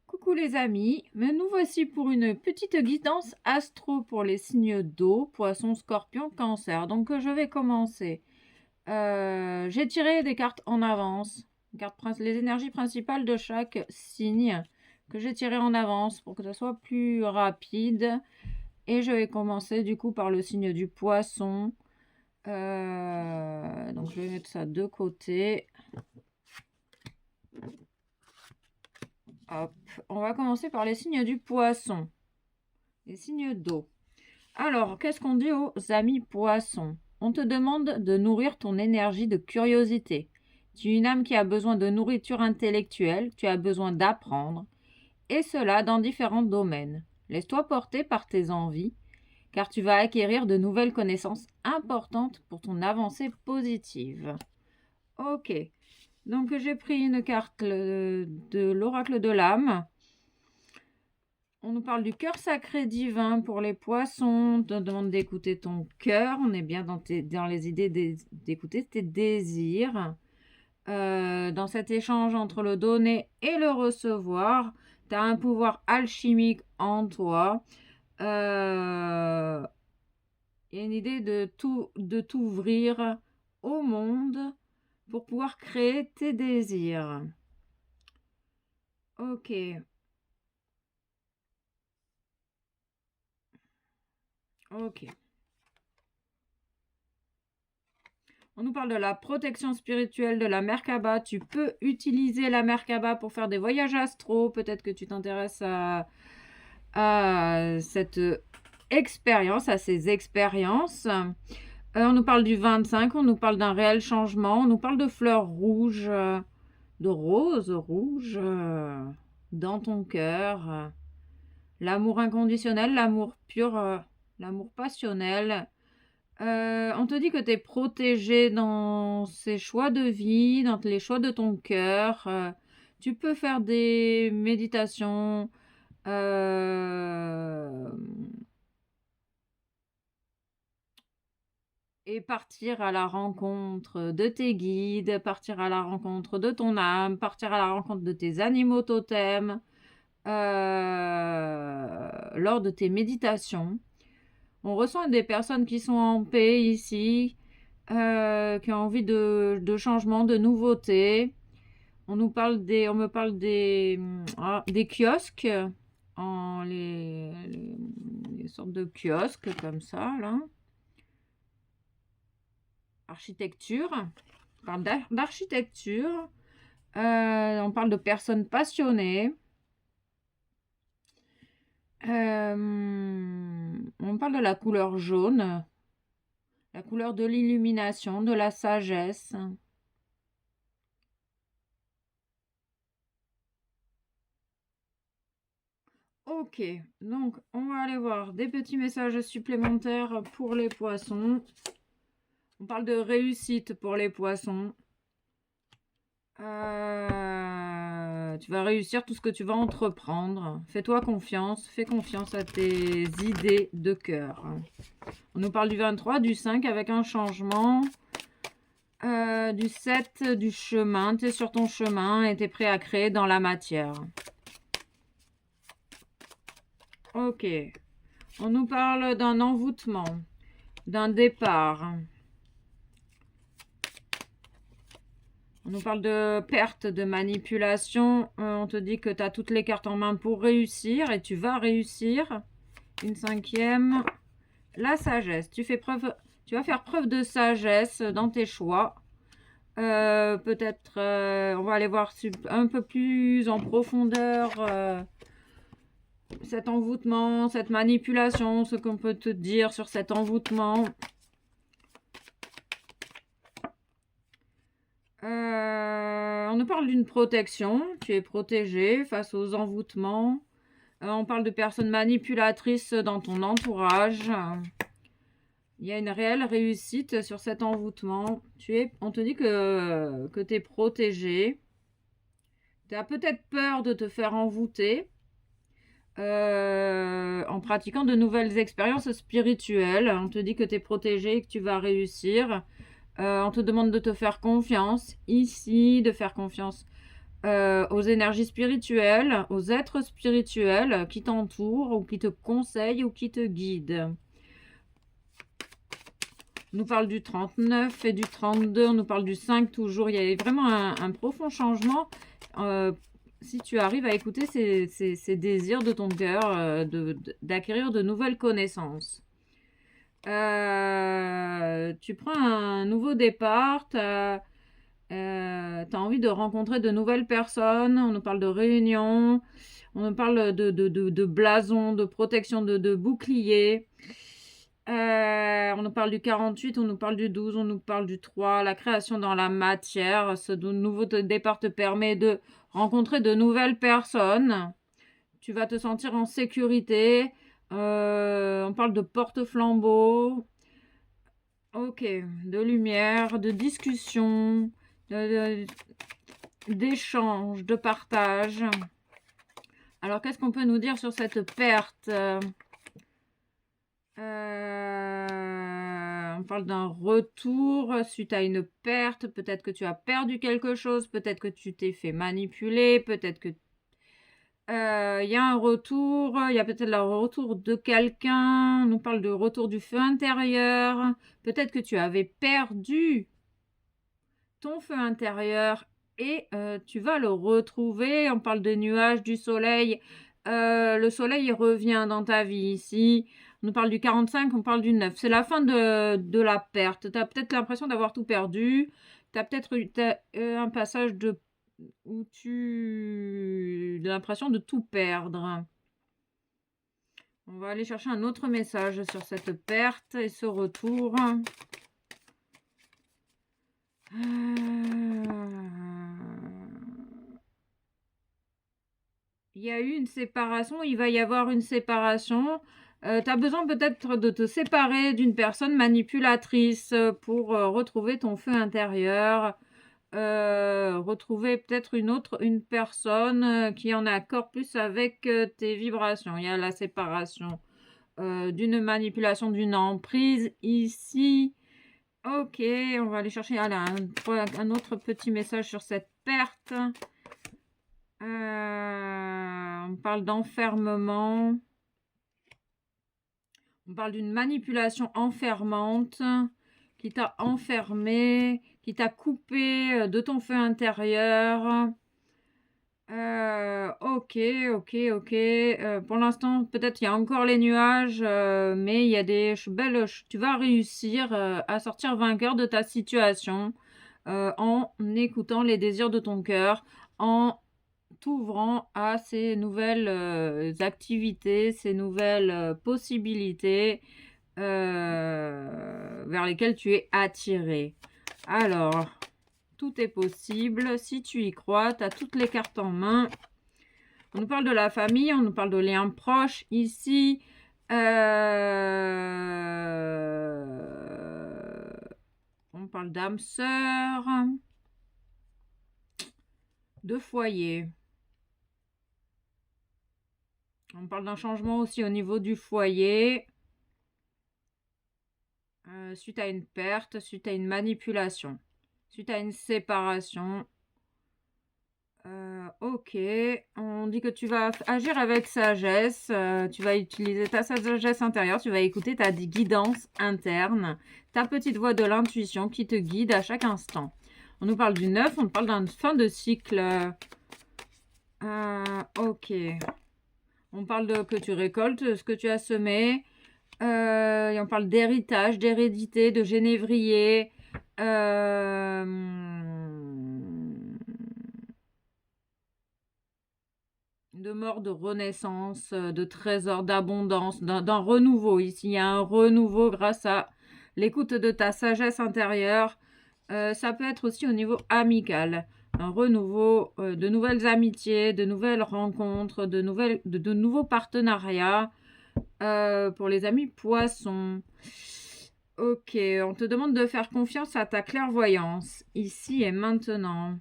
Coucou les amis, mais nous voici pour une petite guidance astro pour les signes d'eau, poisson, scorpion, cancer. Donc je vais commencer. J'ai tiré des cartes en avance, les énergies principales de chaque signe que j'ai tiré en avance pour que ça soit plus rapide. Et je vais commencer du coup par le signe du poisson. Donc je vais mettre ça de côté. Hop, on va commencer par les signes du poisson, les signes d'eau. Alors, qu'est-ce qu'on dit aux amis poissons? On te demande de nourrir ton énergie de curiosité. Tu es une âme qui a besoin de nourriture intellectuelle, tu as besoin d'apprendre, et cela dans différents domaines. Laisse-toi porter par tes envies, car tu vas acquérir de nouvelles connaissances importantes pour ton avancée positive. Ok, donc j'ai pris une carte de l'oracle de l'âme. On nous parle du cœur sacré divin pour les poissons. On te demande d'écouter ton cœur. On est bien dans les idées d'écouter tes désirs. Dans cet échange entre le donner et le recevoir, tu as un pouvoir alchimique en toi. Il y a une idée de t'ouvrir au monde pour pouvoir créer tes désirs. Ok. Ok. On nous parle de la protection spirituelle de la Merkaba. Tu peux utiliser la Merkaba pour faire des voyages astro. Peut-être que tu t'intéresses à cette expérience, à ces expériences. On nous parle du 25, on nous parle d'un réel changement. On nous parle de fleurs rouges, de roses rouges dans ton cœur. L'amour inconditionnel, l'amour pur, l'amour passionnel. On te dit que tu es protégé dans ces choix de vie, dans les choix de ton cœur. Tu peux faire des méditations et partir à la rencontre de tes guides, partir à la rencontre de ton âme, partir à la rencontre de tes animaux totems lors de tes méditations. On ressent des personnes qui sont en paix ici, qui ont envie de changement, de nouveautés. On me parle des kiosques, les sortes de kiosques comme ça, là. Architecture. On parle d'architecture. On parle de personnes passionnées. On parle de la couleur jaune, la couleur de l'illumination, de la sagesse. Ok, donc on va aller voir des petits messages supplémentaires pour les poissons. On parle de réussite pour les poissons. Tu vas réussir tout ce que tu vas entreprendre. Fais-toi confiance, fais confiance à tes idées de cœur. On nous parle du 23, du 5 avec un changement. Du 7, du chemin. Tu es sur ton chemin et tu es prêt à créer dans la matière. Ok. On nous parle d'un envoûtement, d'un départ. On nous parle de perte, de manipulation. On te dit que tu as toutes les cartes en main pour réussir et tu vas réussir. Une 5e. La sagesse. Tu vas faire preuve de sagesse dans tes choix. Peut-être, on va aller voir un peu plus en profondeur cet envoûtement, cette manipulation, ce qu'on peut te dire sur cet envoûtement. On nous parle d'une protection. Tu es protégé face aux envoûtements. On parle de personnes manipulatrices dans ton entourage. Il y a une réelle réussite sur cet envoûtement. On te dit que tu es protégé. Tu as peut-être peur de te faire envoûter en pratiquant de nouvelles expériences spirituelles. On te dit que tu es protégé, que tu vas réussir. On te demande de te faire confiance ici, de faire confiance aux énergies spirituelles, aux êtres spirituels qui t'entourent ou qui te conseillent ou qui te guident. On nous parle du 39 et du 32, on nous parle du 5 toujours. Il y a vraiment un profond changement. Si tu arrives à écouter ces désirs de ton cœur, d'acquérir de nouvelles connaissances. Tu prends un nouveau départ, tu as envie de rencontrer de nouvelles personnes. On nous parle de réunions, on nous parle de blason, de protection, de bouclier. On nous parle du 48, on nous parle du 12, on nous parle du 3, la création dans la matière. Ce nouveau départ te permet de rencontrer de nouvelles personnes. Tu vas te sentir en sécurité. On parle de porte-flambeau. Ok, de lumière, de discussion, d'échange, de partage. Alors, qu'est-ce qu'on peut nous dire sur cette perte? On parle d'un retour suite à une perte. Peut-être que tu as perdu quelque chose. Peut-être que tu t'es fait manipuler. Peut-être que il y a un retour. Il y a peut-être le retour de quelqu'un. On nous parle de retour du feu intérieur. Peut-être que tu avais perdu ton feu intérieur et tu vas le retrouver. On parle des nuages, du soleil. Le soleil revient dans ta vie ici. On nous parle du 45, on parle du 9. C'est la fin de la perte. Tu as peut-être l'impression d'avoir tout perdu. Tu as peut-être eu un passage où tu as l'impression de tout perdre. On va aller chercher un autre message sur cette perte et ce retour. Il y a eu une séparation, il va y avoir une séparation. Tu as besoin peut-être de te séparer d'une personne manipulatrice pour retrouver ton feu intérieur. Retrouver peut-être une personne qui en a accord plus avec tes vibrations. Il y a la séparation d'une manipulation, d'une emprise ici. Ok, on va aller chercher un autre petit message sur cette perte. On parle d'enfermement. On parle d'une manipulation enfermante qui t'a enfermé, qui t'a coupé de ton feu intérieur. Ok. Pour l'instant, peut-être il y a encore les nuages, mais il y a des belles. Tu vas réussir à sortir vainqueur de ta situation en écoutant les désirs de ton cœur, en t'ouvrant à ces nouvelles activités, ces nouvelles possibilités vers lesquelles tu es attiré. Alors, tout est possible. Si tu y crois, tu as toutes les cartes en main. On nous parle de la famille, on nous parle de liens proches ici. On parle d'âme sœur, de foyer. On parle d'un changement aussi au niveau du foyer. Suite à une perte, suite à une manipulation, suite à une séparation. Ok, on dit que tu vas agir avec sagesse, tu vas utiliser ta sagesse intérieure, tu vas écouter ta guidance interne, ta petite voix de l'intuition qui te guide à chaque instant. On nous parle du 9, on parle d'une fin de cycle. Ok. On parle que tu récoltes ce que tu as semé. Et on parle d'héritage, d'hérédité, de génévrier. De mort, de renaissance, de trésor, d'abondance, d'un renouveau. Ici, il y a un renouveau grâce à l'écoute de ta sagesse intérieure. Ça peut être aussi au niveau amical. Un renouveau, de nouvelles amitiés, de nouvelles rencontres, de nouveaux partenariats pour les amis poissons. Ok, on te demande de faire confiance à ta clairvoyance, ici et maintenant.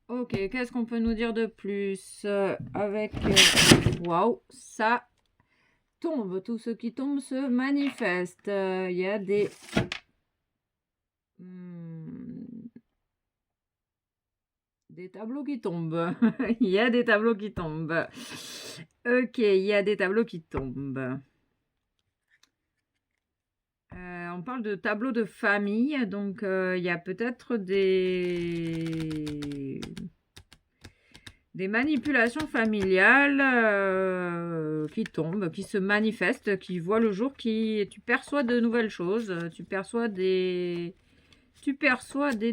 Ok, qu'est-ce qu'on peut nous dire de plus avec... Waouh, ça tombe. Tout ce qui tombe se manifeste. Il y a des... Des tableaux qui tombent. Il y a des tableaux qui tombent. Ok, il y a des tableaux qui tombent. On parle de tableaux de famille, donc il y a peut-être des manipulations familiales qui tombent, qui se manifestent, qui voient le jour, tu perçois de nouvelles choses, tu perçois des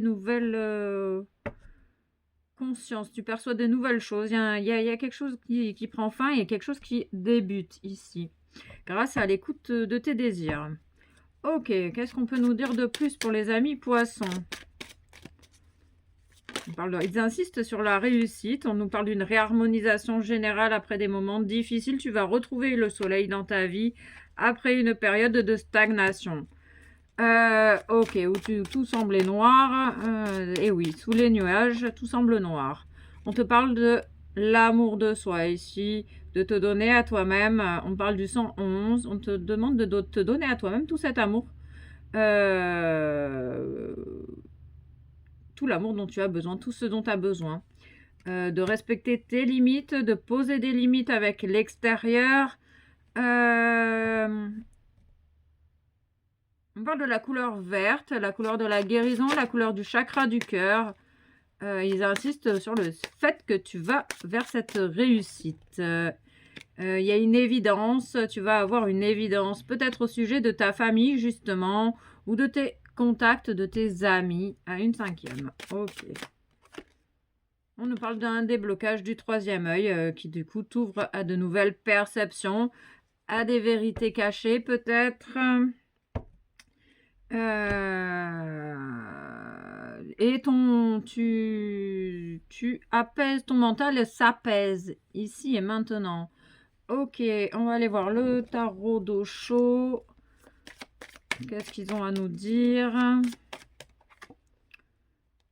nouvelles consciences, tu perçois de nouvelles choses. Il y a quelque chose qui prend fin et quelque chose qui débute ici, grâce à l'écoute de tes désirs. Ok, qu'est-ce qu'on peut nous dire de plus pour les amis poissons? Ils insistent sur la réussite. On nous parle d'une réharmonisation générale après des moments difficiles. Tu vas retrouver le soleil dans ta vie après une période de stagnation. Ok, où tout semblait noir. Et oui, sous les nuages, tout semble noir. On te parle de l'amour de soi ici, de te donner à toi-même. On parle du 111. On te demande de te donner à toi-même tout cet amour. Tout l'amour dont tu as besoin, tout ce dont tu as besoin. De respecter tes limites, de poser des limites avec l'extérieur. On parle de la couleur verte, la couleur de la guérison, la couleur du chakra du cœur. Ils insistent sur le fait que tu vas vers cette réussite. Il y a une évidence, tu vas avoir une évidence, peut-être au sujet de ta famille justement, ou de tes contacts, de tes amis, à une 5e. Ok. On nous parle d'un déblocage du 3e œil qui du coup t'ouvre à de nouvelles perceptions, à des vérités cachées peut-être. Et tu apaises, ton mental s'apaise ici et maintenant. Ok, on va aller voir le tarot d'Osho. Qu'est-ce qu'ils ont à nous dire?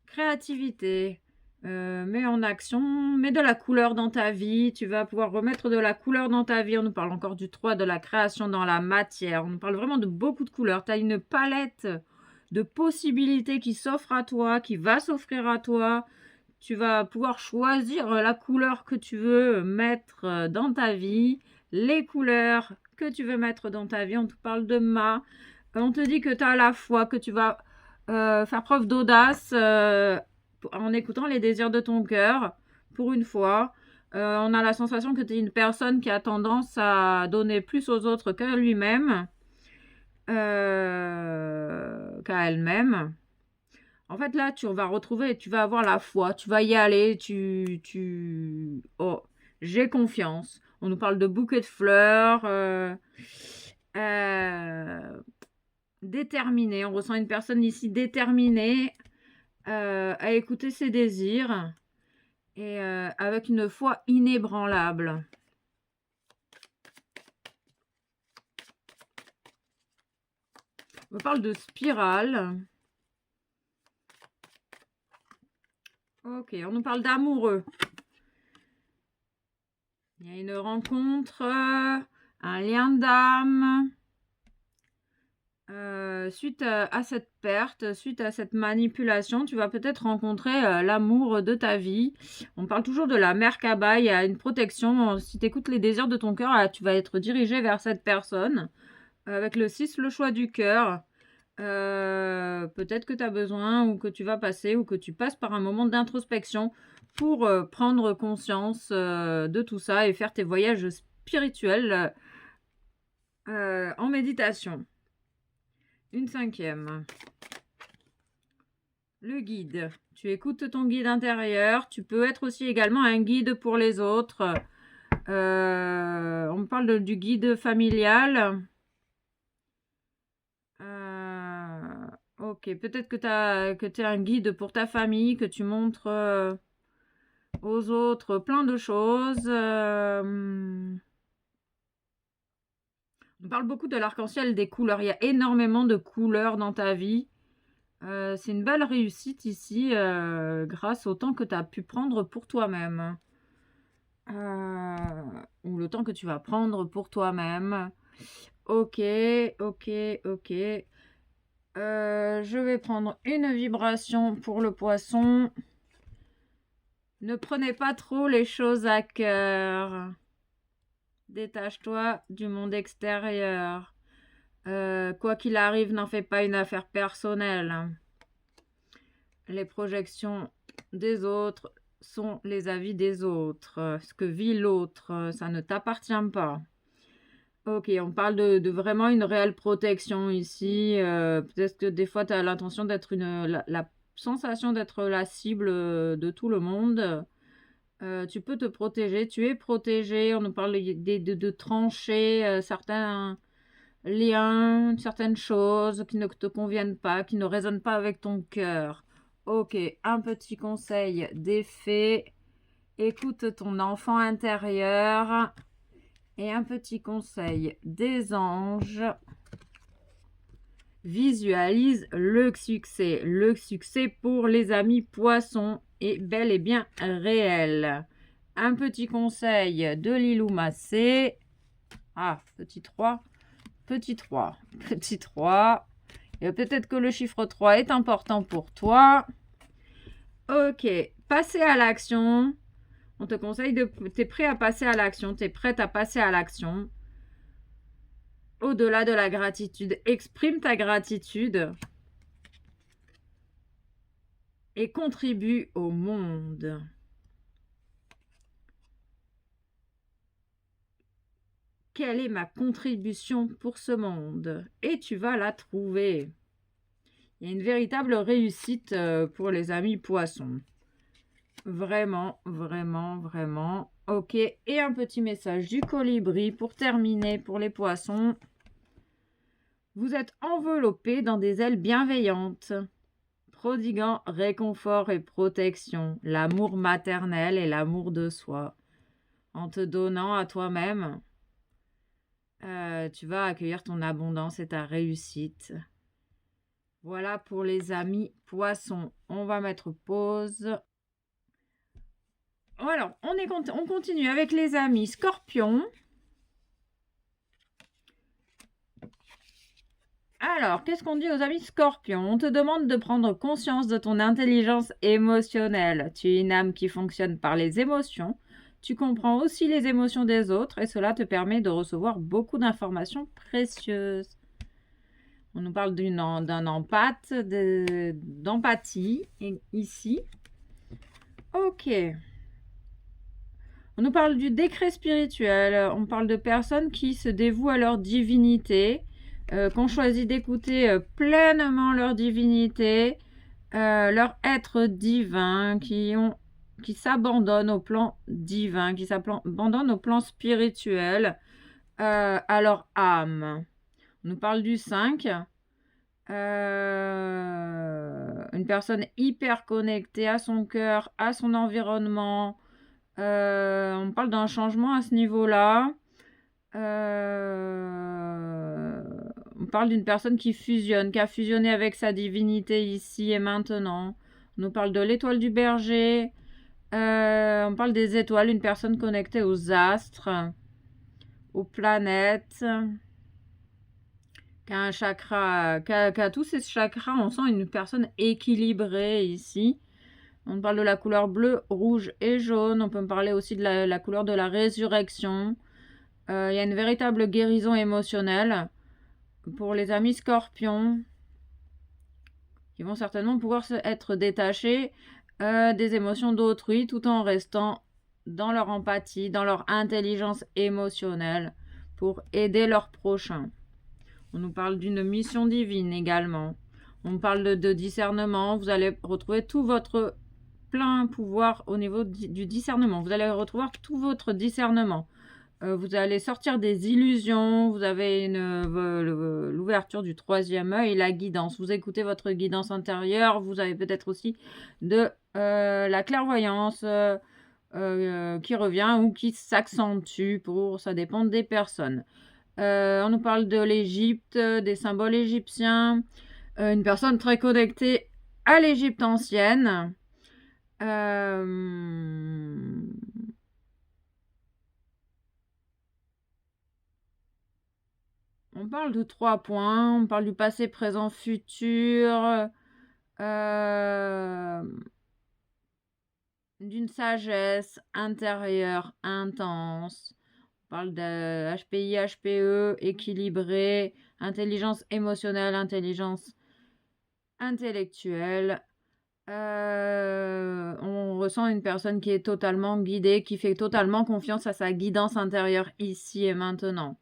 Créativité. Mets en action, mets de la couleur dans ta vie. Tu vas pouvoir remettre de la couleur dans ta vie. On nous parle encore du 3, de la création dans la matière. On nous parle vraiment de beaucoup de couleurs. Tu as une palette de possibilités qui s'offre à toi, qui va s'offrir à toi. Tu vas pouvoir choisir la couleur que tu veux mettre dans ta vie, les couleurs que tu veux mettre dans ta vie. On te parle de on te dit que tu as la foi, que tu vas faire preuve d'audace en écoutant les désirs de ton cœur, pour une fois. On a la sensation que tu es une personne qui a tendance à donner plus aux autres qu'à lui-même, qu'à elle-même. En fait, là, tu vas retrouver, tu vas avoir la foi, tu vas y aller, Oh, j'ai confiance. On nous parle de bouquets de fleurs, déterminée. On ressent une personne ici déterminée à écouter ses désirs et avec une foi inébranlable. On parle de spirale. Ok, on nous parle d'amoureux. Il y a une rencontre, un lien d'âme. Suite à cette perte, suite à cette manipulation, tu vas peut-être rencontrer l'amour de ta vie. On parle toujours de la Merkaba, il y a une protection. Si tu écoutes les désirs de ton cœur, tu vas être dirigé vers cette personne. Avec le 6, le choix du cœur. Peut-être que tu as besoin ou que tu vas passer ou que tu passes par un moment d'introspection pour prendre conscience de tout ça et faire tes voyages spirituels en méditation. Une 5e. Le guide. Tu écoutes ton guide intérieur. Tu peux être aussi également un guide pour les autres. On parle du guide familial. Ok, peut-être que tu es un guide pour ta famille, que tu montres aux autres plein de choses. On parle beaucoup de l'arc-en-ciel, des couleurs. Il y a énormément de couleurs dans ta vie. C'est une belle réussite ici grâce au temps que tu as pu prendre pour toi-même. Ou le temps que tu vas prendre pour toi-même. Ok, ok, ok. Je vais prendre une vibration pour le poisson. Ne prenez pas trop les choses à cœur. Détache-toi du monde extérieur. Quoi qu'il arrive, n'en fais pas une affaire personnelle. Les projections des autres sont les avis des autres. Ce que vit l'autre, ça ne t'appartient pas. Ok, on parle de vraiment une réelle protection ici. Peut-être que des fois, tu as l'intention d'être la sensation d'être la cible de tout le monde. Tu peux te protéger, tu es protégé. On nous parle de trancher certains liens, certaines choses qui ne te conviennent pas, qui ne résonnent pas avec ton cœur. Ok, un petit conseil des fées. Écoute ton enfant intérieur. Et un petit conseil des anges. Visualise le succès. Le succès pour les amis poissons est bel et bien réel. Un petit conseil de Lilou Massé. Ah, petit 3. Petit 3. Petit 3. Et peut-être que le chiffre 3 est important pour toi. Ok, passez à l'action. On te conseille de... T'es prêt à passer à l'action. T'es prête à passer à l'action. Au-delà de la gratitude, exprime ta gratitude et contribue au monde. Quelle est ma contribution pour ce monde? Et tu vas la trouver. Il y a une véritable réussite pour les amis poissons. Vraiment, vraiment, vraiment. Ok, et un petit message du colibri pour terminer pour les poissons. Vous êtes enveloppés dans des ailes bienveillantes, prodiguant réconfort et protection, l'amour maternel et l'amour de soi. En te donnant à toi-même, tu vas accueillir ton abondance et ta réussite. Voilà pour les amis poissons. On va mettre pause. Alors, on continue avec les amis scorpions. Alors, qu'est-ce qu'on dit aux amis scorpions? On te demande de prendre conscience de ton intelligence émotionnelle. Tu es une âme qui fonctionne par les émotions. Tu comprends aussi les émotions des autres et cela te permet de recevoir beaucoup d'informations précieuses. On nous parle d'un empathe, d'empathie ici. Ok. On nous parle du décret spirituel. On parle de personnes qui se dévouent à leur divinité, qui ont choisi d'écouter pleinement leur divinité, leur être divin, qui s'abandonnent au plan divin, qui s'abandonnent au plan spirituel, à leur âme. On nous parle du 5. Une personne hyper connectée à son cœur, à son environnement. On parle d'un changement à ce niveau-là. On parle d'une personne qui fusionne, qui a fusionné avec sa divinité ici et maintenant. On nous parle de l'étoile du berger. On parle des étoiles, une personne connectée aux astres, aux planètes, qui a un chakra, qui a tous ces chakras. On sent une personne équilibrée ici. On parle de la couleur bleue, rouge et jaune. On peut me parler aussi de la couleur de la résurrection. Il y a une véritable guérison émotionnelle pour les amis scorpions qui vont certainement pouvoir être détachés des émotions d'autrui tout en restant dans leur empathie, dans leur intelligence émotionnelle pour aider leurs prochains. On nous parle d'une mission divine également. On parle de discernement. Vous allez retrouver tout votre plein pouvoir au niveau du discernement. Vous allez retrouver tout votre discernement. Vous allez sortir des illusions. Vous avez l'ouverture du 3e œil, la guidance. Vous écoutez votre guidance intérieure. Vous avez peut-être aussi de la clairvoyance qui revient ou qui s'accentue. Ça dépend des personnes. On nous parle de l'Égypte, des symboles égyptiens. Une personne très connectée à l'Égypte ancienne. On parle de 3 points. On parle du passé, présent, futur. Une d'une sagesse intérieure intense. On parle de HPI, HPE, équilibré, intelligence émotionnelle, intelligence intellectuelle. On ressent une personne qui est totalement guidée, qui fait totalement confiance à sa guidance intérieure ici et maintenant.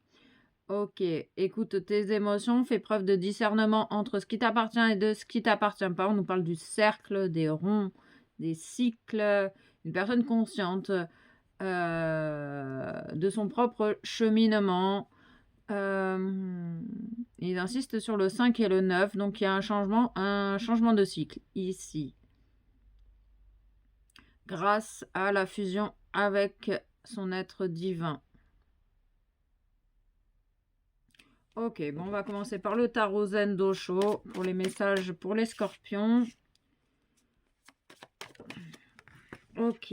Ok, écoute tes émotions, fais preuve de discernement entre ce qui t'appartient et de ce qui t'appartient pas. On nous parle du cercle, des ronds, des cycles, une personne consciente de son propre cheminement. Il insiste sur le 5 et le 9, donc il y a un changement de cycle ici. Grâce à la fusion avec son être divin. Ok, bon, on va commencer par le tarot Zen d'Osho pour les messages pour les scorpions. Ok.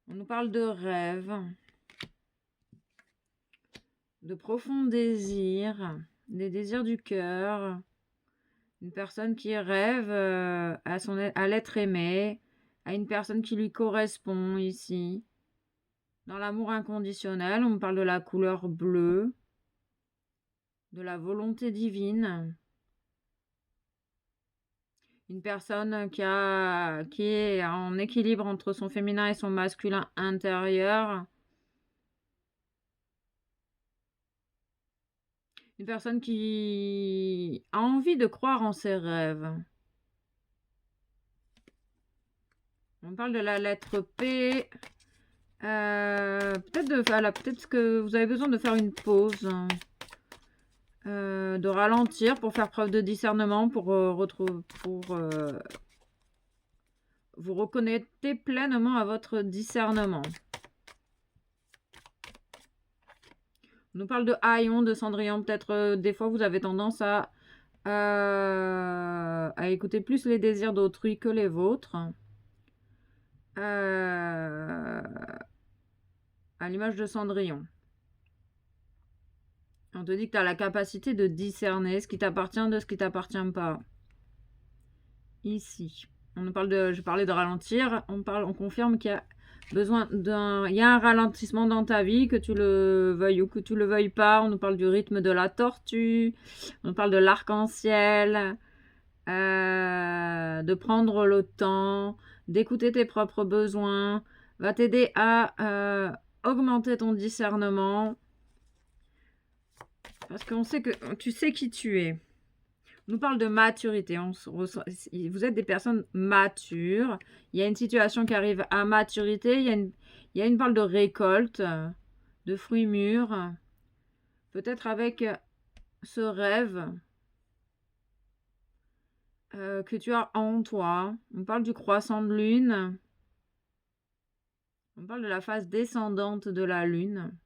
On nous parle de rêve, de profonds désirs, des désirs du cœur. Une personne qui rêve à l'être aimé, à une personne qui lui correspond ici. Dans l'amour inconditionnel, on parle de la couleur bleue, de la volonté divine. Une personne qui est en équilibre entre son féminin et son masculin intérieur. Une personne qui a envie de croire en ses rêves. On parle de la lettre P. Peut-être que vous avez besoin de faire une pause, de ralentir pour faire preuve de discernement, pour vous reconnecter pleinement à votre discernement. On nous parle de haillons, de cendrillon. Peut-être des fois vous avez tendance à écouter plus les désirs d'autrui que les vôtres. À l'image de Cendrillon. On te dit que tu as la capacité de discerner ce qui t'appartient de ce qui t'appartient pas. Ici. Je parlais de ralentir. On confirme qu'il y a besoin il y a un ralentissement dans ta vie, que tu le veuilles ou que tu le veuilles pas. On nous parle du rythme de la tortue. On nous parle de l'arc-en-ciel. De prendre le temps, d'écouter tes propres besoins, va t'aider à augmenter ton discernement. Parce qu'on sait que tu sais qui tu es. On nous parle de maturité. Vous êtes des personnes matures. Il y a une situation qui arrive à maturité. Il y a une parle de récolte, de fruits mûrs. Peut-être avec ce rêve que tu as en toi. On parle du croissant de lune. On parle de la phase descendante de la lune.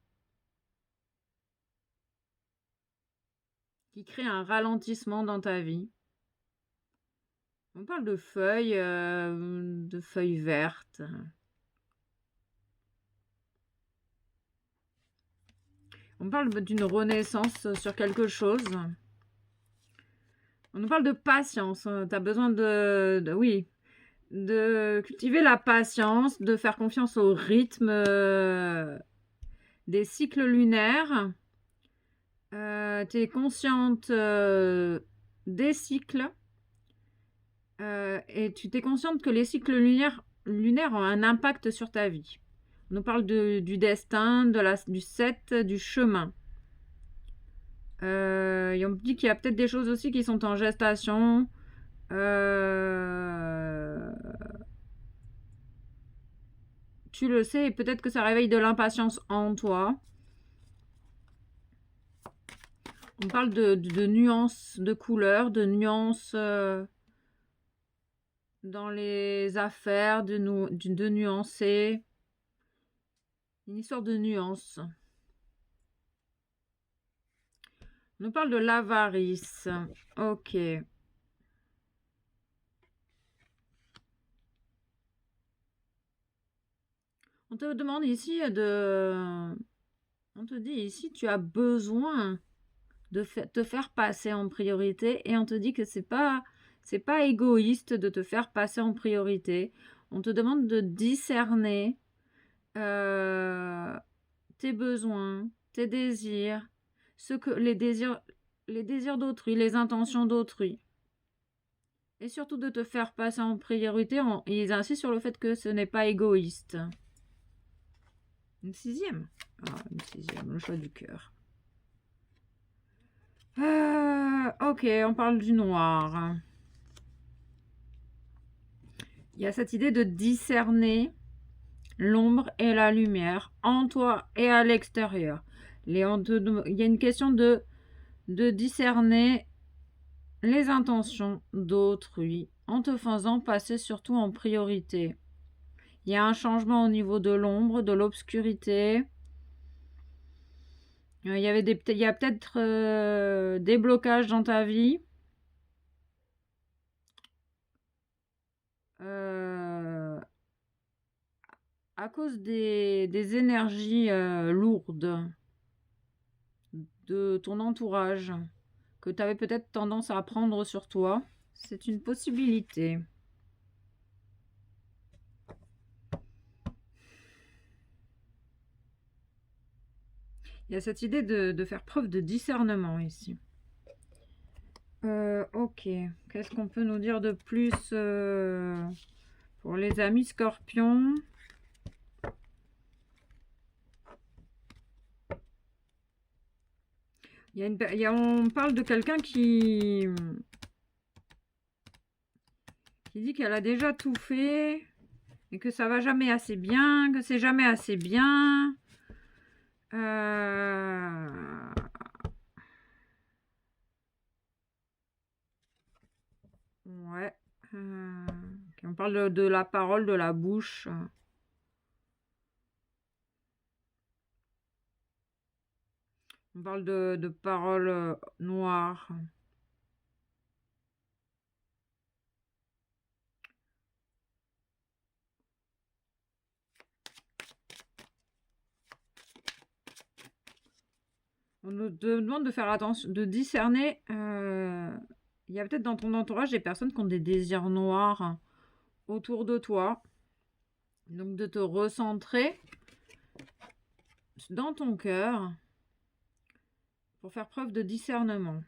Qui crée un ralentissement dans ta vie. On parle de feuilles vertes. On parle d'une renaissance sur quelque chose. On nous parle de patience. Tu as besoin de cultiver la patience, de faire confiance au rythme des cycles lunaires. Tu es consciente des cycles et tu t'es consciente que les cycles lunaires ont un impact sur ta vie. On nous parle du destin, du 7, du chemin. Et on me dit qu'il y a peut-être des choses aussi qui sont en gestation. Tu le sais, et peut-être que ça réveille de l'impatience en toi. On parle de nuances, de couleurs, de nuances dans les affaires, de nuancer. Une histoire de nuances. On nous parle de l'avarice. Ok. On te demande ici on te dit ici, tu as besoin de te faire passer en priorité, et on te dit que c'est pas égoïste de te faire passer en priorité. On te demande de discerner tes besoins, tes désirs, les désirs d'autrui, les intentions d'autrui. Et surtout de te faire passer en priorité. Ils insistent sur le fait que ce n'est pas égoïste. Une sixième. Une sixième, le choix du cœur. Ok, on parle du noir. Il y a cette idée de discerner l'ombre et la lumière en toi et à l'extérieur. Il y a une question de discerner les intentions d'autrui en te faisant passer surtout en priorité. Il y a un changement au niveau de l'ombre, de l'obscurité. Il y a peut-être des blocages dans ta vie. À cause des énergies lourdes de ton entourage que tu avais peut-être tendance à prendre sur toi. C'est une possibilité. Il y a cette idée de faire preuve de discernement ici. Ok. Qu'est-ce qu'on peut nous dire de plus pour les amis scorpions? On parle de quelqu'un qui dit qu'elle a déjà tout fait et que ça va jamais assez bien, que c'est jamais assez bien. Ouais. On parle de la parole, de la bouche. On parle de paroles noires. On nous demande de faire attention, de discerner. Il y a peut-être dans ton entourage des personnes qui ont des désirs noirs autour de toi. Donc de te recentrer dans ton cœur pour faire preuve de discernement.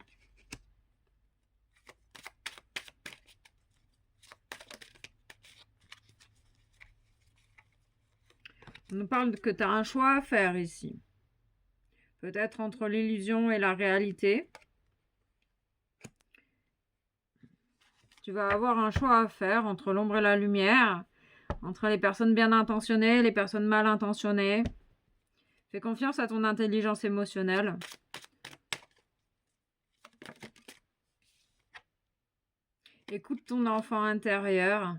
On nous parle que tu as un choix à faire ici. Peut-être entre l'illusion et la réalité. Tu vas avoir un choix à faire entre l'ombre et la lumière, entre les personnes bien intentionnées et les personnes mal intentionnées. Fais confiance à ton intelligence émotionnelle. Écoute ton enfant intérieur.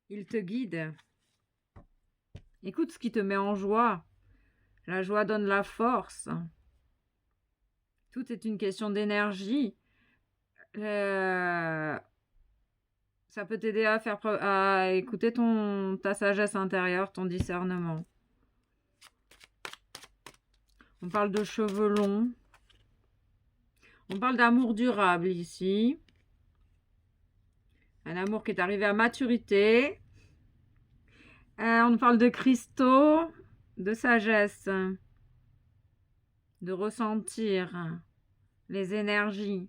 Il te guide. Écoute ce qui te met en joie. La joie donne la force. Tout est une question d'énergie. Ça peut t'aider à écouter ta sagesse intérieure, ton discernement. On parle de cheveux longs. On parle d'amour durable ici. Un amour qui est arrivé à maturité. On parle de cristaux, de sagesse, de ressentir les énergies.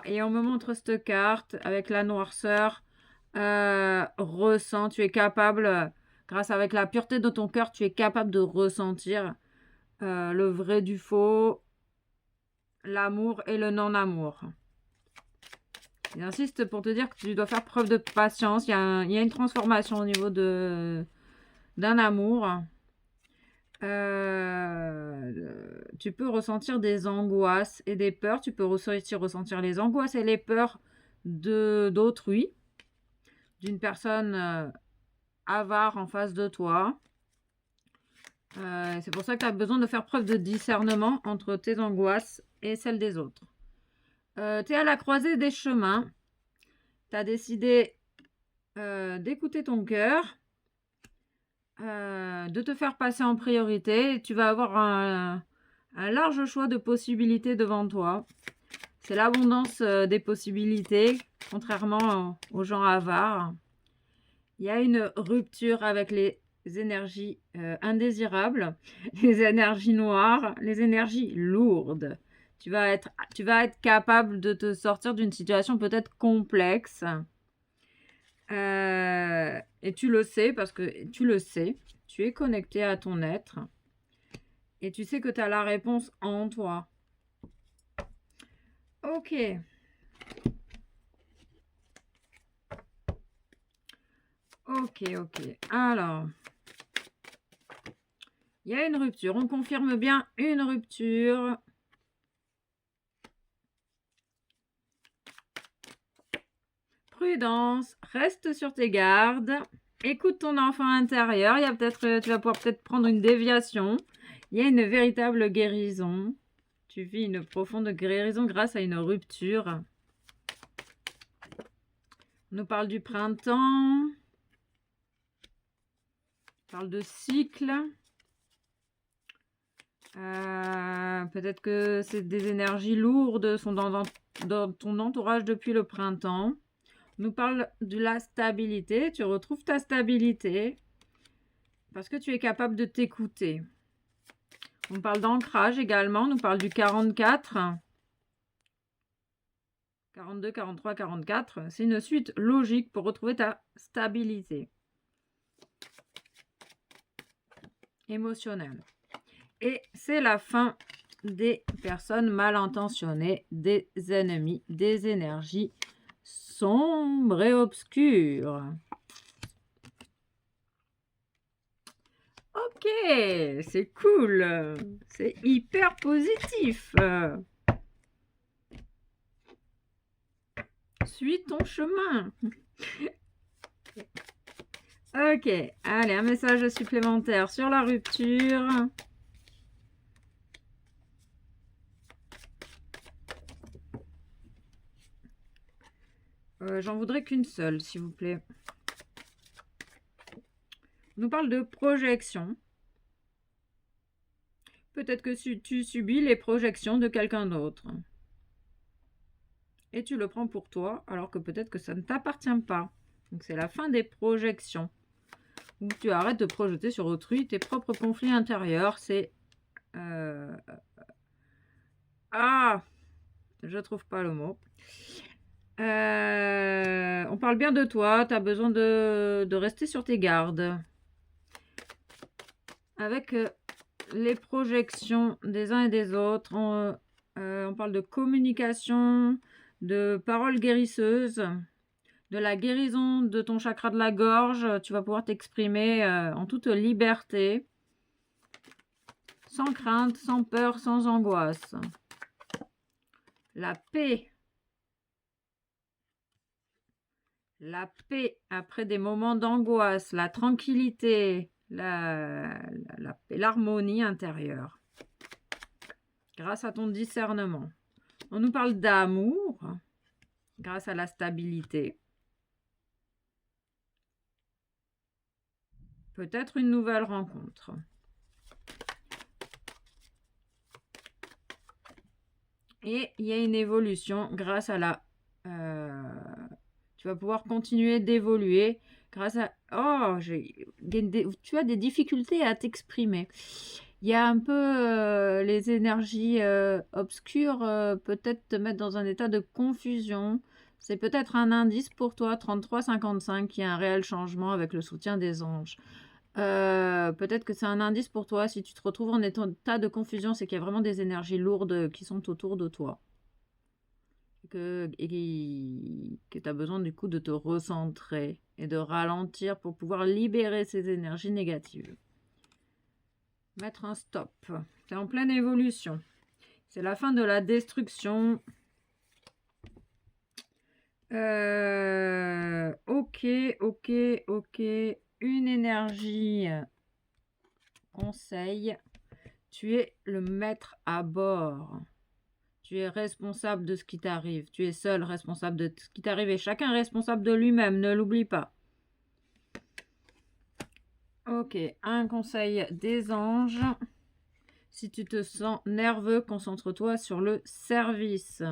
Et on me montre cette carte avec la noirceur. Ressens, tu es capable, grâce avec la pureté de ton cœur, tu es capable de ressentir le vrai du faux, l'amour et le non-amour. J'insiste pour te dire que tu dois faire preuve de patience. Il y a une transformation au niveau d'un amour. Tu peux ressentir des angoisses et des peurs. Tu peux ressentir les angoisses et les peurs d'autrui, d'une personne avare en face de toi. C'est pour ça que tu as besoin de faire preuve de discernement entre tes angoisses et celles des autres. Tu es à la croisée des chemins. Tu as décidé d'écouter ton cœur, de te faire passer en priorité. Tu vas avoir un large choix de possibilités devant toi. C'est l'abondance des possibilités, contrairement aux gens avares. Il y a une rupture avec les énergies indésirables, les énergies noires, les énergies lourdes. Tu vas être capable de te sortir d'une situation peut-être complexe. Et tu le sais parce que tu le sais. Tu es connecté à ton être. Et tu sais que tu as la réponse en toi. Ok. Ok. Alors, il y a une rupture. On confirme bien une rupture. Prudence, reste sur tes gardes. Écoute ton enfant intérieur. Il y a peut-être, tu vas pouvoir peut-être prendre une déviation. Il y a une véritable guérison. Tu vis une profonde guérison grâce à une rupture. On nous parle du printemps. On parle de cycle. Peut-être que c'est des énergies lourdes sont dans ton entourage depuis le printemps. On nous parle de la stabilité. Tu retrouves ta stabilité parce que tu es capable de t'écouter. On parle d'ancrage également. On nous parle du 44. 42, 43, 44. C'est une suite logique pour retrouver ta stabilité émotionnelle. Et c'est la fin des personnes mal intentionnées, des ennemis, des énergies sombres et obscures. Ok, c'est cool. C'est hyper positif. Suis ton chemin. Ok, allez, un message supplémentaire sur la rupture. J'en voudrais qu'une seule, s'il vous plaît. On nous parle de projection. Peut-être que tu subis les projections de quelqu'un d'autre. Et tu le prends pour toi, alors que peut-être que ça ne t'appartient pas. Donc c'est la fin des projections. Où tu arrêtes de projeter sur autrui tes propres conflits intérieurs. C'est... Ah, je trouve pas le mot. On parle bien de toi. Tu as besoin de rester sur tes gardes. Avec les projections des uns et des autres, on parle de communication, de paroles guérisseuses, de la guérison de ton chakra de la gorge. Tu vas pouvoir t'exprimer en toute liberté, sans crainte, sans peur, sans angoisse. La paix. La paix après des moments d'angoisse, la tranquillité, l'harmonie intérieure. Grâce à ton discernement. On nous parle d'amour grâce à la stabilité. Peut-être une nouvelle rencontre. Et il y a une évolution grâce à la... tu vas pouvoir continuer d'évoluer grâce à... Oh, tu as des difficultés à t'exprimer. Il y a un peu les énergies obscures, peut-être te mettre dans un état de confusion. C'est peut-être un indice pour toi, 33-55, qui a un réel changement avec le soutien des anges. Peut-être que c'est un indice pour toi. Si tu te retrouves en état de confusion, c'est qu'il y a vraiment des énergies lourdes qui sont autour de toi. Et que tu as besoin du coup de te recentrer et de ralentir pour pouvoir libérer ces énergies négatives. Mettre un stop. C'est en pleine évolution. C'est la fin de la destruction. Ok. Une énergie. Conseil. Tu es le maître à bord. Tu es responsable de ce qui t'arrive. Tu es seul responsable de ce qui t'arrive. Et chacun est responsable de lui-même. Ne l'oublie pas. Ok. Un conseil des anges. Si tu te sens nerveux, concentre-toi sur le service.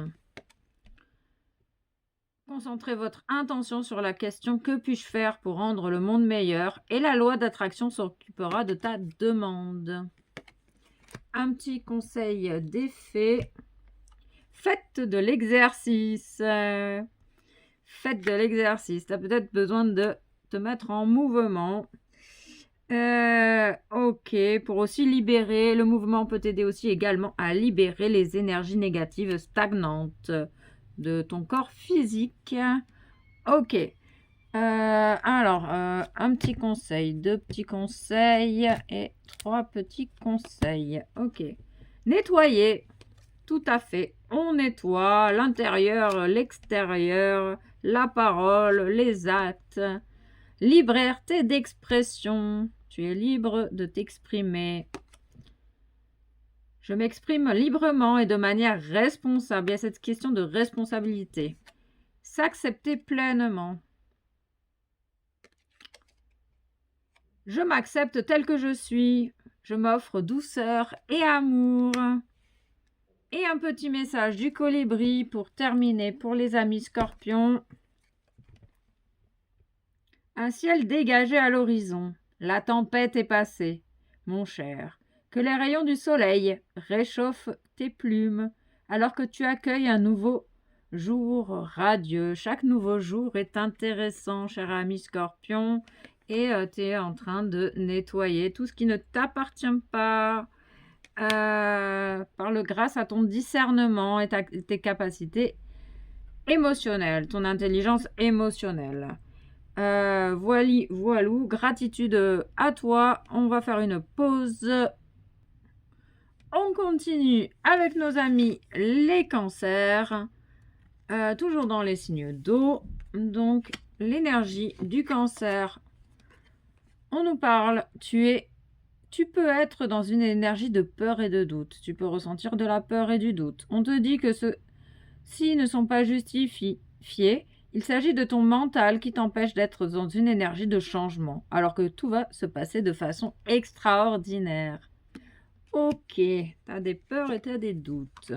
Concentrez votre intention sur la question « Que puis-je faire pour rendre le monde meilleur ?» et la loi d'attraction s'occupera de ta demande. Un petit conseil d'effet. Faites de l'exercice. Faites de l'exercice. Tu as peut-être besoin de te mettre en mouvement. Ok, pour aussi libérer, le mouvement peut t'aider aussi également à libérer les énergies négatives stagnantes de ton corps physique. Ok, alors, un petit conseil, 2 petits conseils et 3 petits conseils. Ok, nettoyer, tout à fait. On nettoie l'intérieur, l'extérieur, la parole, les actes. Liberté d'expression. Tu es libre de t'exprimer. Je m'exprime librement et de manière responsable. Il y a cette question de responsabilité. S'accepter pleinement. Je m'accepte tel que je suis. Je m'offre douceur et amour. Et un petit message du colibri pour terminer pour les amis scorpions. Un ciel dégagé à l'horizon. La tempête est passée, mon cher. Que les rayons du soleil réchauffent tes plumes alors que tu accueilles un nouveau jour radieux. Chaque nouveau jour est intéressant, cher ami scorpion. Et tu es en train de nettoyer tout ce qui ne t'appartient pas. Parle grâce à ton discernement et tes capacités émotionnelles, ton intelligence émotionnelle. Voilou, gratitude à toi. On va faire une pause. On continue avec nos amis les cancers. Toujours dans les signes d'eau. Donc, l'énergie du cancer. On nous parle, tu peux être dans une énergie de peur et de doute. Tu peux ressentir de la peur et du doute. On te dit que ceux-ci ne sont pas justifiés. Il s'agit de ton mental qui t'empêche d'être dans une énergie de changement, alors que tout va se passer de façon extraordinaire. Ok, tu as des peurs et tu as des doutes.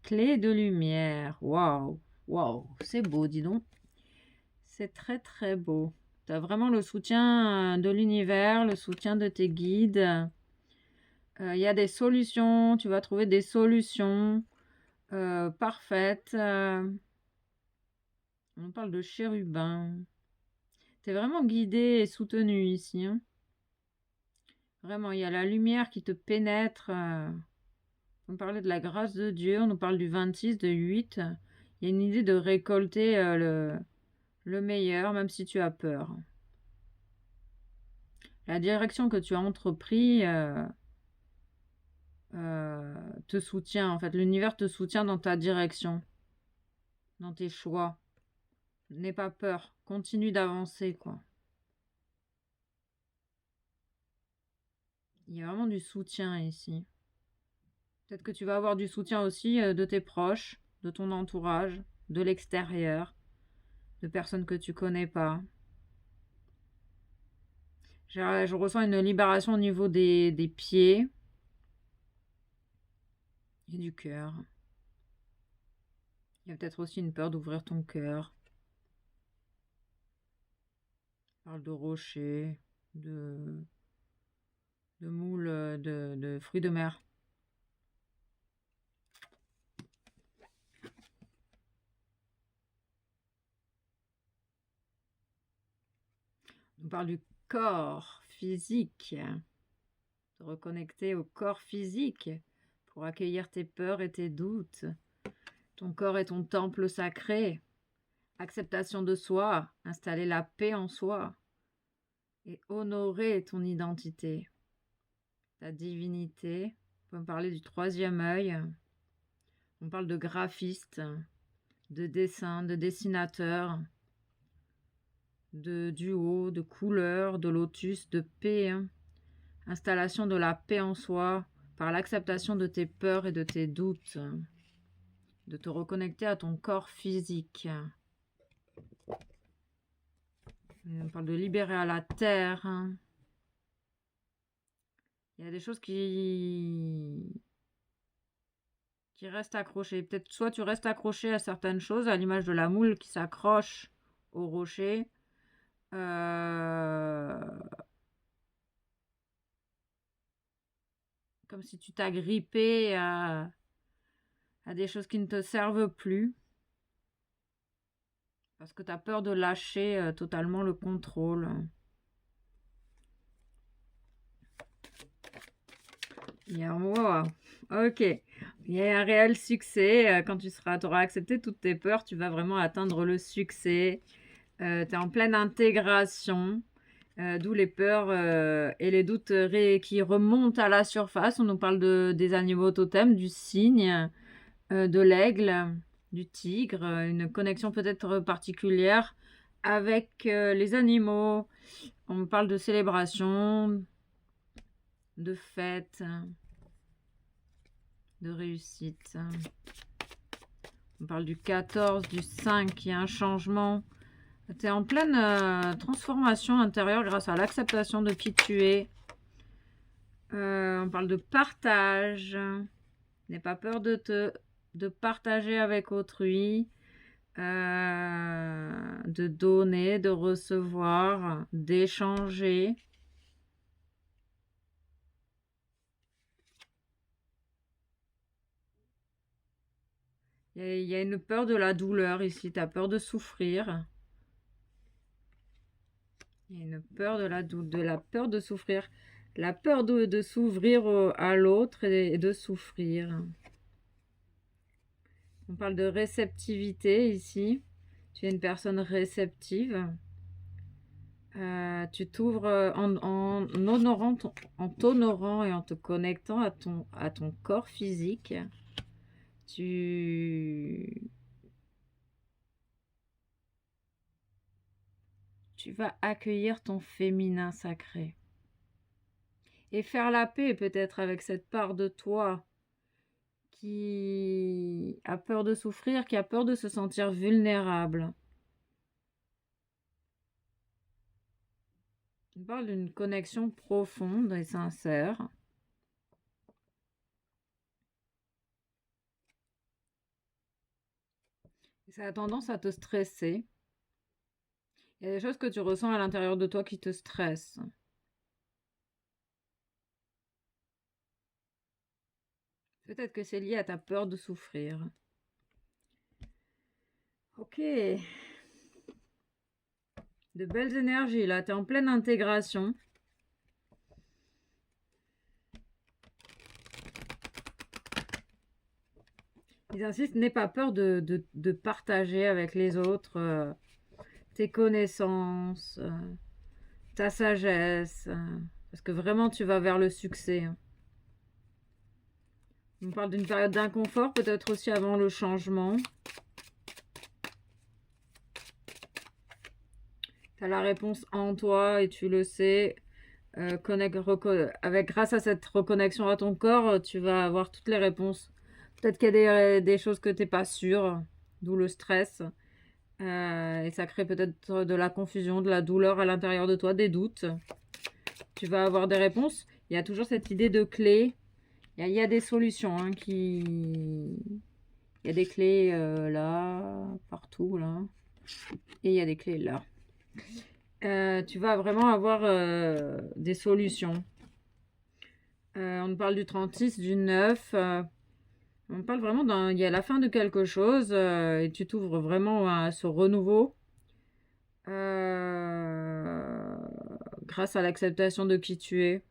Clé de lumière. Waouh, waouh, c'est beau, dis donc. C'est très très beau. Tu as vraiment le soutien de l'univers, le soutien de tes guides. Il y a des solutions, tu vas trouver des solutions parfaites. On parle de chérubin. Tu es vraiment guidé et soutenu ici. Hein. Vraiment, il y a la lumière qui te pénètre. On parlait de la grâce de Dieu, on nous parle du 26, de 8. Il y a une idée de récolter le meilleur, même si tu as peur. La direction que tu as entrepris te soutient, en fait. L'univers te soutient dans ta direction, dans tes choix. N'aie pas peur, continue d'avancer, quoi. Il y a vraiment du soutien ici. Peut-être que tu vas avoir du soutien aussi de tes proches, de ton entourage, de l'extérieur, de personnes que tu connais pas. Je ressens une libération au niveau des pieds et du cœur. Il y a peut-être aussi une peur d'ouvrir ton cœur. On parle de rochers, de moules, de fruits de mer. On parle du corps physique. De reconnecter au corps physique pour accueillir tes peurs et tes doutes. Ton corps est ton temple sacré. Acceptation de soi, installer la paix en soi et honorer ton identité, ta divinité. On peut parler du 3e œil. On parle de graphiste, de dessin, de dessinateur, de duo, de couleur, de lotus, de paix. Installation de la paix en soi par l'acceptation de tes peurs et de tes doutes. De te reconnecter à ton corps physique. On parle de libérer à la terre. Il y a des choses qui qui reste accroché. Peut-être soit tu restes accroché à certaines choses, à l'image de la moule qui s'accroche au rocher. Comme si tu t'agrippais à des choses qui ne te servent plus. Parce que tu as peur de lâcher totalement le contrôle. Wow. Ok. Il y a un réel succès. Quand tu auras accepté toutes tes peurs, tu vas vraiment atteindre le succès. Tu es en pleine intégration. D'où les peurs et les doutes qui remontent à la surface. On nous parle des animaux totems, du cygne, de l'aigle, du tigre, une connexion peut-être particulière avec les animaux. On me parle de célébration, de fête, de réussite. On parle du 14, du 5, qui a un changement. Tu es en pleine transformation intérieure grâce à l'acceptation de qui tu es. On parle de partage. N'aie pas peur de partager avec autrui, de donner, de recevoir, d'échanger. Il y a une peur de la douleur ici. Tu as peur de souffrir. Il y a une peur de la peur de souffrir. La peur de s'ouvrir à l'autre et de souffrir. On parle de réceptivité ici. Tu es une personne réceptive. Tu t'ouvres en t'honorant et en te connectant à ton corps physique. Tu vas accueillir ton féminin sacré. Et faire la paix peut-être avec cette part de toi qui a peur de souffrir, qui a peur de se sentir vulnérable. On parle d'une connexion profonde et sincère. Et ça a tendance à te stresser. Il y a des choses que tu ressens à l'intérieur de toi qui te stressent. Peut-être que c'est lié à ta peur de souffrir. Ok. De belles énergies, là. Tu es en pleine intégration. Ils insistent, n'aie pas peur de partager avec les autres tes connaissances, ta sagesse. Parce que vraiment, tu vas vers le succès. On parle d'une période d'inconfort, peut-être aussi avant le changement. Tu as la réponse en toi et tu le sais. Grâce à cette reconnexion à ton corps, tu vas avoir toutes les réponses. Peut-être qu'il y a des choses que tu n'es pas sûr, d'où le stress. Et ça crée peut-être de la confusion, de la douleur à l'intérieur de toi, des doutes. Tu vas avoir des réponses. Il y a toujours cette idée de clé. Il y a des solutions Il y a des clés là, partout, là. Et il y a des clés là. Tu vas vraiment avoir des solutions. On parle du 36, du 9. On parle vraiment il y a la fin de quelque chose et tu t'ouvres vraiment à ce renouveau grâce à l'acceptation de qui tu es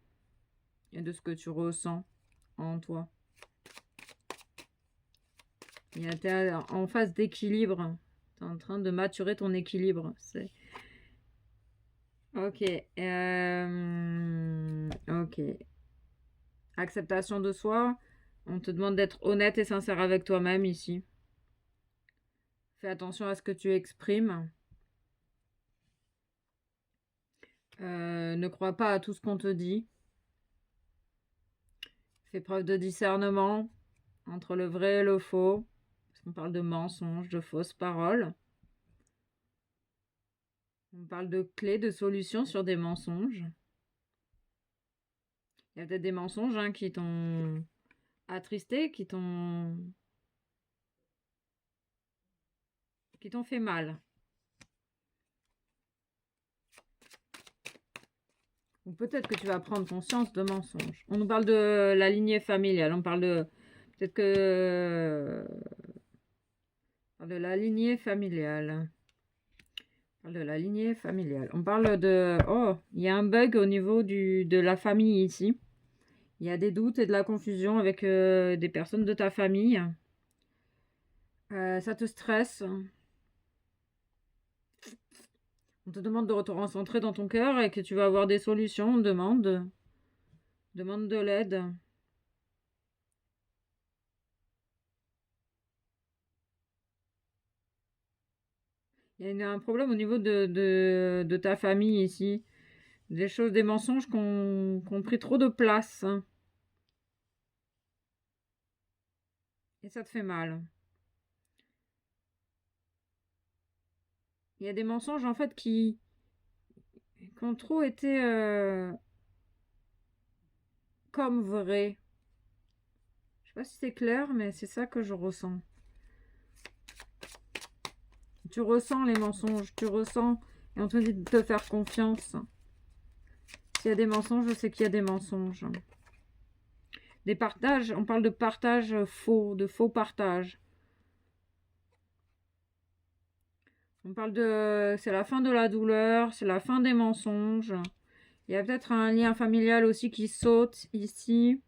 et de ce que tu ressens en toi. Tu es en phase d'équilibre. Tu es en train de maturer ton équilibre. Ok. Ok. Acceptation de soi. On te demande d'être honnête et sincère avec toi-même ici. Fais attention à ce que tu exprimes. Ne crois pas à tout ce qu'on te dit. Fais preuve de discernement entre le vrai et le faux. Parce qu'on parle de mensonges, de fausses paroles. On parle de clés, de solutions sur des mensonges. Il y a peut-être des mensonges qui t'ont attristé, qui t'ont qui t'ont fait mal. Ou peut-être que tu vas prendre conscience de mensonges. On nous parle de la lignée familiale. On parle de... Peut-être que... On parle de la lignée familiale. On parle de la lignée familiale. On parle de... Oh, il y a un bug au niveau de la famille ici. Il y a des doutes et de la confusion avec des personnes de ta famille. Ça te stresse. On te demande de te recentrer dans ton cœur et que tu vas avoir des solutions. On demande de l'aide. Il y a un problème au niveau de ta famille ici. Des choses, des mensonges qui ont pris trop de place. Et ça te fait mal. Il y a des mensonges en fait qui ont trop été comme vrais. Je sais pas si c'est clair, mais c'est ça que je ressens. Tu ressens les mensonges, tu ressens, et on te dit de te faire confiance. S'il y a des mensonges, je sais qu'il y a des mensonges. Des partages, on parle de partage faux, de faux partage. On parle de... C'est la fin de la douleur, c'est la fin des mensonges. Il y a peut-être un lien familial aussi qui saute ici.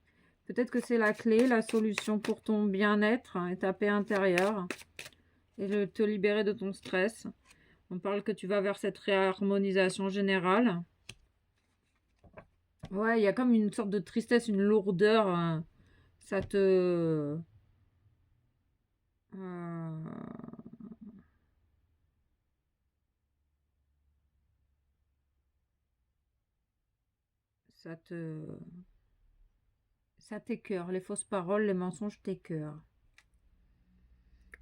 Peut-être que c'est la clé, la solution pour ton bien-être et ta paix intérieure. Et de te libérer de ton stress. On parle que tu vas vers cette réharmonisation générale. Ouais, il y a comme une sorte de tristesse, une lourdeur. Ça te... ça t'écœure. Les fausses paroles, les mensonges t'écœurent.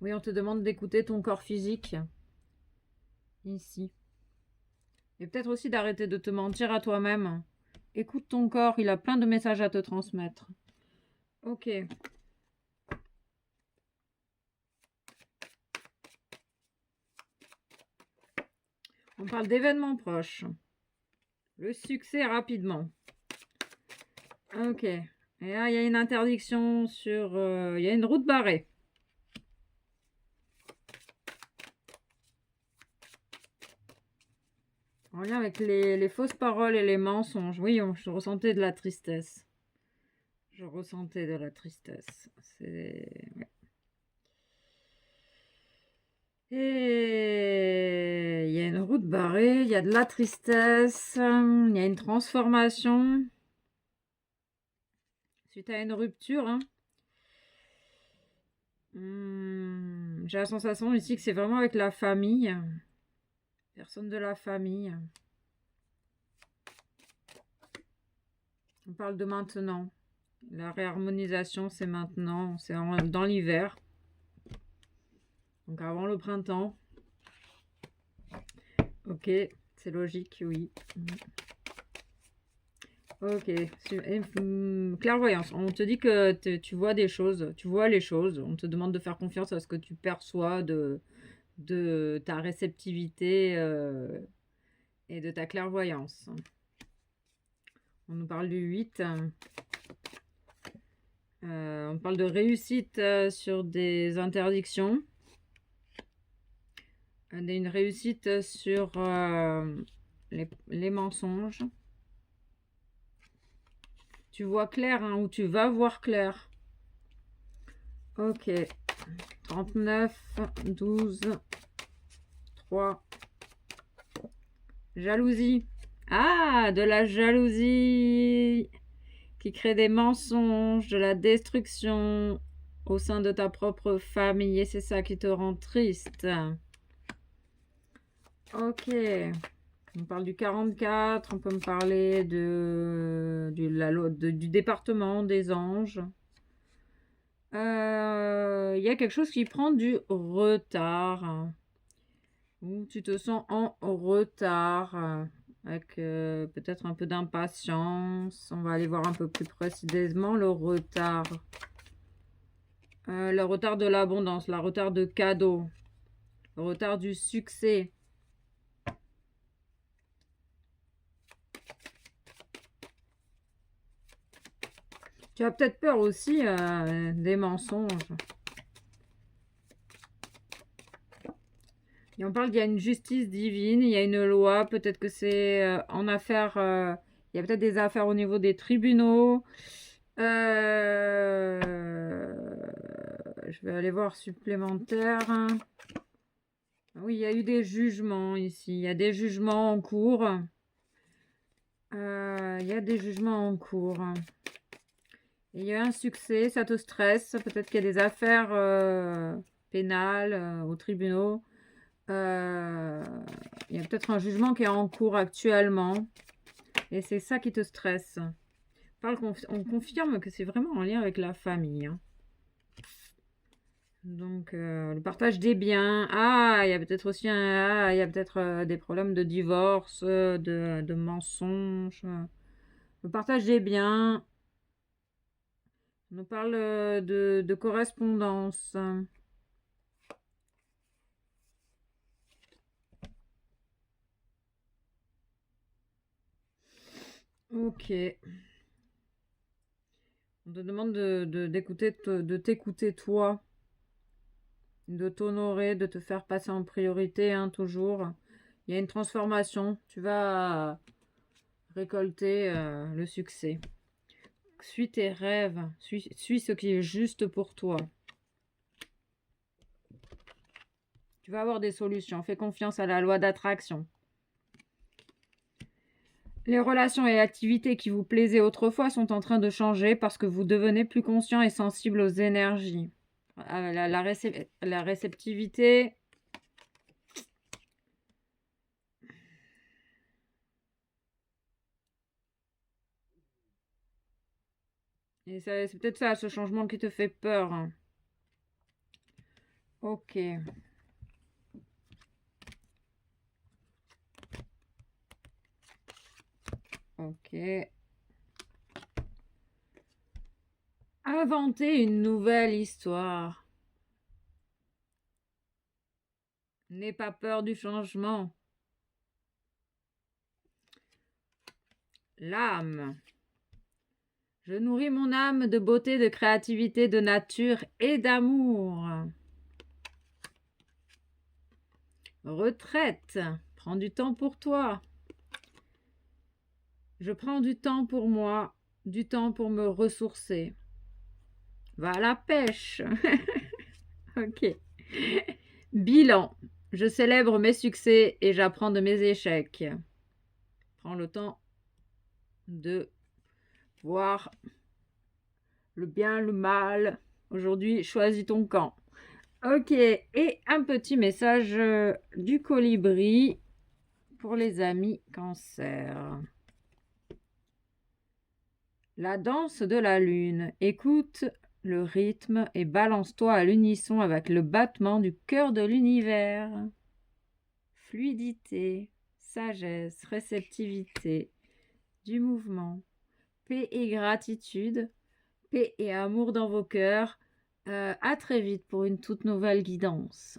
Oui, on te demande d'écouter ton corps physique. Ici. Et peut-être aussi d'arrêter de te mentir à toi-même. Écoute ton corps, il a plein de messages à te transmettre. Ok. On parle d'événements proches. Le succès rapidement. Ok. Et là, il y a une interdiction sur... il y a une route barrée. En lien avec les fausses paroles et les mensonges. Oui, je ressentais de la tristesse. Je ressentais de la tristesse. C'est... Ouais. Et il y a une route barrée, il y a de la tristesse, il y a une transformation. Suite à une rupture, hein. J'ai la sensation ici que c'est vraiment avec la famille. Personne de la famille. On parle de maintenant. La réharmonisation, c'est maintenant. C'est dans l'hiver. Donc avant le printemps. Ok, c'est logique, oui. Ok. Clairvoyance. On te dit que tu vois des choses. Tu vois les choses. On te demande de faire confiance à ce que tu perçois de ta réceptivité et de ta clairvoyance. On nous parle du 8. On parle de réussite sur des interdictions. Une réussite sur les mensonges. Tu vois clair, hein, ou tu vas voir clair. Ok. 39, 12, 3. Jalousie. Ah, de la jalousie qui crée des mensonges, de la destruction au sein de ta propre famille. Et c'est ça qui te rend triste. Ok. On parle du 44. On peut me parler du département des anges. Il y a quelque chose qui prend du retard. Ou tu te sens en retard. Avec peut-être un peu d'impatience. On va aller voir un peu plus précisément le retard. Le retard de l'abondance, le retard de cadeaux. le retard du succès. Tu as peut-être peur aussi des mensonges. Et on parle qu'il y a une justice divine, il y a une loi, peut-être que c'est en affaires, il y a peut-être des affaires au niveau des tribunaux. Je vais aller voir supplémentaire. Oui, il y a eu des jugements ici, il y a des jugements en cours. Il y a des jugements en cours. Il y a un succès, ça te stresse. Peut-être qu'il y a des affaires pénales aux tribunaux. Il y a peut-être un jugement qui est en cours actuellement. Et c'est ça qui te stresse. On confirme que c'est vraiment en lien avec la famille. Hein. Donc, le partage des biens. Ah, il y a peut-être aussi il y a peut-être des problèmes de divorce, de mensonges. Le partage des biens. On nous parle de correspondance. Ok. On te demande de t'écouter toi, de t'honorer, de te faire passer en priorité, hein, toujours. Il y a une transformation. Tu vas récolter le succès. Suis tes rêves. Suis ce qui est juste pour toi. Tu vas avoir des solutions. Fais confiance à la loi d'attraction. Les relations et activités qui vous plaisaient autrefois sont en train de changer parce que vous devenez plus conscient et sensible aux énergies. La réceptivité. Et c'est peut-être ça, ce changement qui te fait peur. Hein. Ok. Ok. Inventer une nouvelle histoire. N'aie pas peur du changement. L'âme. Je nourris mon âme de beauté, de créativité, de nature et d'amour. Retraite. Prends du temps pour toi. Je prends du temps pour moi, du temps pour me ressourcer. Va à la pêche. Ok. Bilan. Je célèbre mes succès et j'apprends de mes échecs. Prends le temps de voir le bien, le mal. Aujourd'hui, choisis ton camp. Ok, et un petit message du colibri pour les amis cancer. La danse de la lune. Écoute le rythme et balance-toi à l'unisson avec le battement du cœur de l'univers. Fluidité, sagesse, réceptivité du mouvement, paix et gratitude, paix et amour dans vos cœurs. À très vite pour une toute nouvelle guidance.